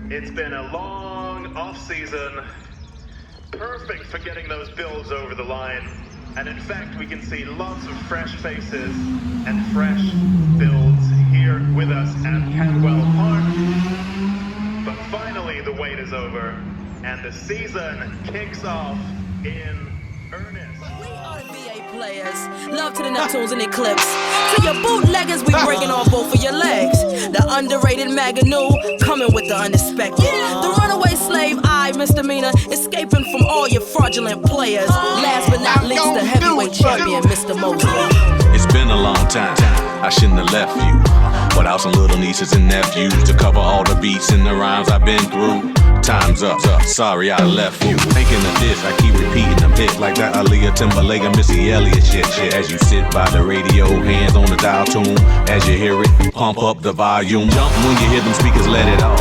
It's been a long off-season, perfect for getting those builds over the line. And in fact, we can see lots of fresh faces and fresh builds here with us at Cadwell Park. But finally, the wait is over, and the season kicks off in earnest. We are the VA players. Love to the Neptunes and Eclipse. To your bootleggers, we breaking off both of your legs. The underrated Maganu, coming with the unexpected. The runaway slave, misdemeanor, escaping from all your fraudulent players. Last but not least, the heavyweight champion, Mr. Mosley. It's been a long time, I shouldn't have left you. Without some little nieces and nephews to cover all the beats and the rhymes I've been through. Time's up, sorry I left you. Thinking of this, I keep repeating a bit like that Aaliyah, Timberlake, and Missy Elliott shit. As you sit by the radio, hands on the dial tune. As you hear it, pump up the volume. Jump when you hear them speakers, let it off.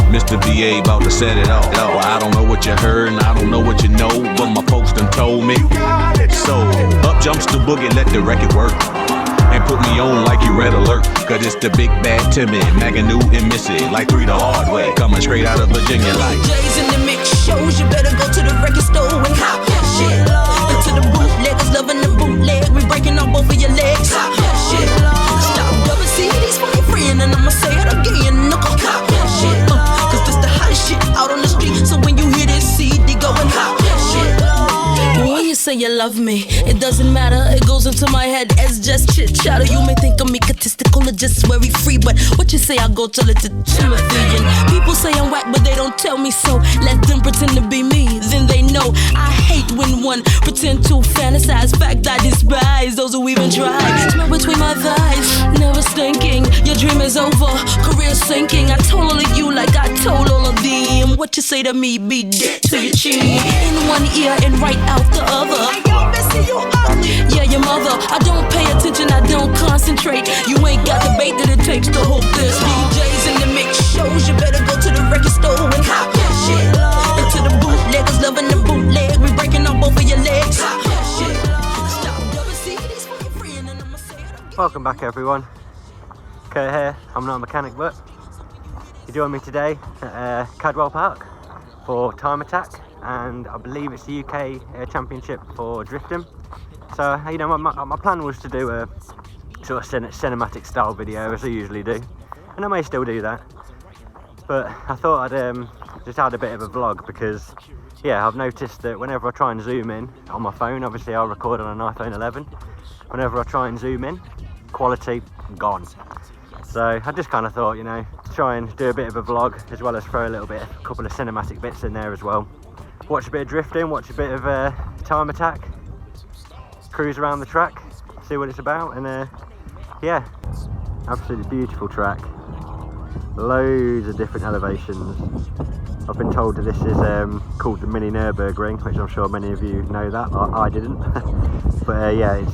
Mr. BA about to set it off. Well, I don't know what you heard and I don't know what you know, but my folks done told me. So, up jumps the boogie, let the record work. And put me on like you red alert. Cause it's the big bad Timmy, Maganu and Missy. Like 3 the hard way, coming straight out of Virginia like DJs in the mix shows, you better go to the record store and hop that shit. And to the bootleggers loving the bootleg, we breaking off both of your legs. Hop that shit. Stop double CDs for your friend, and I'ma say it again, no cop that shit. Cause this the hottest shit out on the street. So when you hear this CD, go and hop that shit. When you say you love me, it doesn't matter, it goes into my head as just chit chatter. You may think of me egotistical or just very free, but what you say, I go tell it to Timothy. And people say I'm whack, but they don't tell me so. Let them pretend to be me, then they know. I hate when one pretend to fantasize. Fact, I despise those who even try. Smell between my thighs, never stinking. Your dream is over, career sinking. I told all of you like I told all of them. What you say to me, be dead to your chin. In one ear and right out the other. Yeah, your mother. I don't pay attention, I don't concentrate. You ain't got the bait that it takes to hold this. DJs in the mix shows, you better go to the record store and hop that shit. And to the bootleggers loving the bootleg, we breaking off both of your legs. Hop that shit. Stop double CDs for your friend, and I'ma say it again. Welcome back everyone. Kurt here, I'm not a mechanic but you join me today at Cadwell Park for Time Attack, and I believe it's the UK Championship for drifting. So, you know, my plan was to do a sort of cinematic style video as I usually do, and I may still do that, but I thought I'd just add a bit of a vlog because, yeah, I've noticed that whenever I try and zoom in on my phone, obviously I'll record on an iPhone 11, whenever I try and zoom in, quality gone. So I just kind of thought, you know, try and do a bit of a vlog as well as throw a couple of cinematic bits in there as well. Watch a bit of drifting, watch a bit of Time Attack, cruise around the track, see what it's about, and yeah, absolutely beautiful track. Loads of different elevations. I've been told that this is called the Mini Nürburgring, which I'm sure many of you know that. I didn't. But yeah,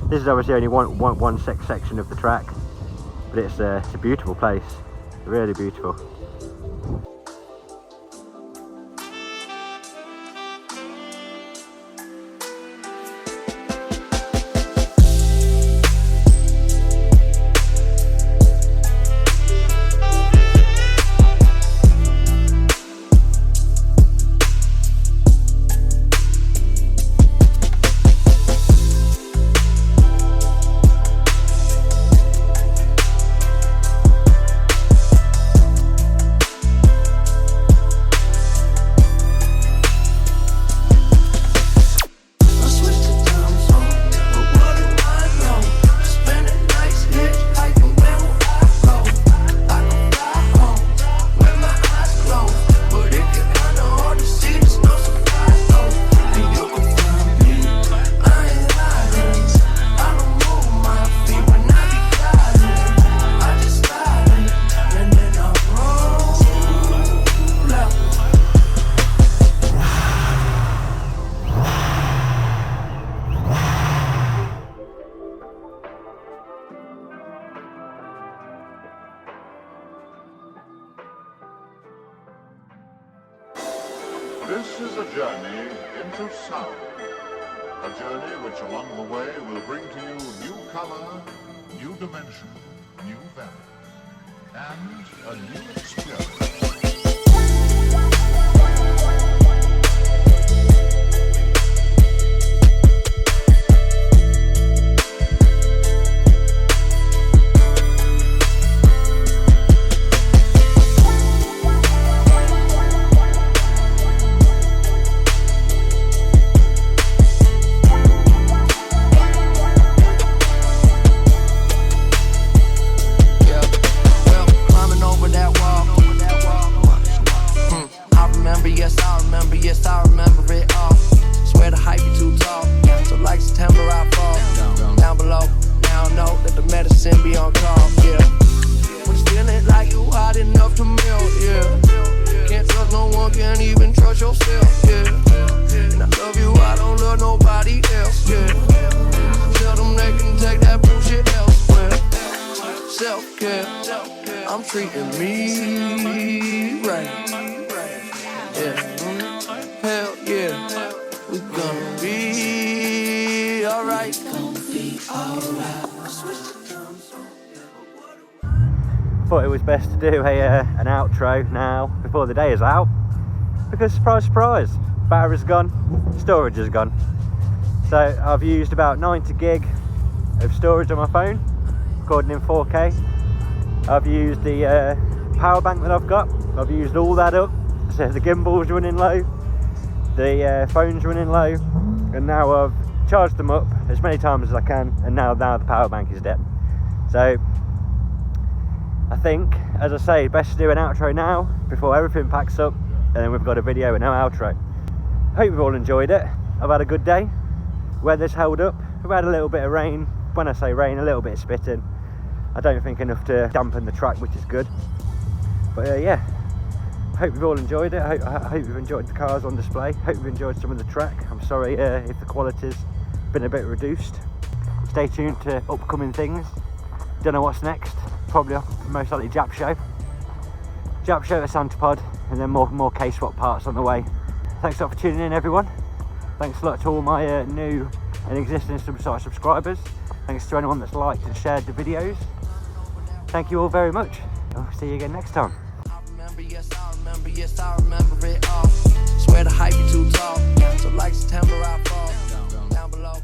this is obviously only one section of the track, but it's a beautiful place, really beautiful. This is a journey into sound. A journey which along the way will bring to you new color, new dimension, new value, and a new experience. yourself, yeah. And I love you, I don't love nobody else, yeah. Tell them they can take that bullshit elsewhere. Self-care, I'm treating me right, yeah. Hell yeah, we gonna be alright. Thought it was best to do an outro now before the day is out, because surprise surprise, battery's gone, storage is gone. So I've used about 90 gig of storage on my phone, recording in 4K. I've used the power bank that I've got, I've used all that up. So the gimbal's running low, the phone's running low, and now I've charged them up as many times as I can, and now the power bank is dead. So I think, as I say, best to do an outro now before everything packs up, and then we've got a video and no outro. Hope you've all enjoyed it. I've had a good day. Weather's held up. We've had a little bit of rain. When I say rain, a little bit of spitting. I don't think enough to dampen the track, which is good. But yeah, hope you've all enjoyed it. I hope you've enjoyed the cars on display. Hope you've enjoyed some of the track. I'm sorry if the quality's been a bit reduced. Stay tuned to upcoming things. Don't know what's next. Probably most likely Jap show at Santapod, and then more K-Swap parts on the way. Thanks a lot for tuning in, everyone. Thanks a lot to all my new and existing subscribers. Thanks to anyone that's liked and shared the videos. Thank you all very much. I'll see you again next time. I remember it all. Swear the hype is too tall. So like September I fall down below.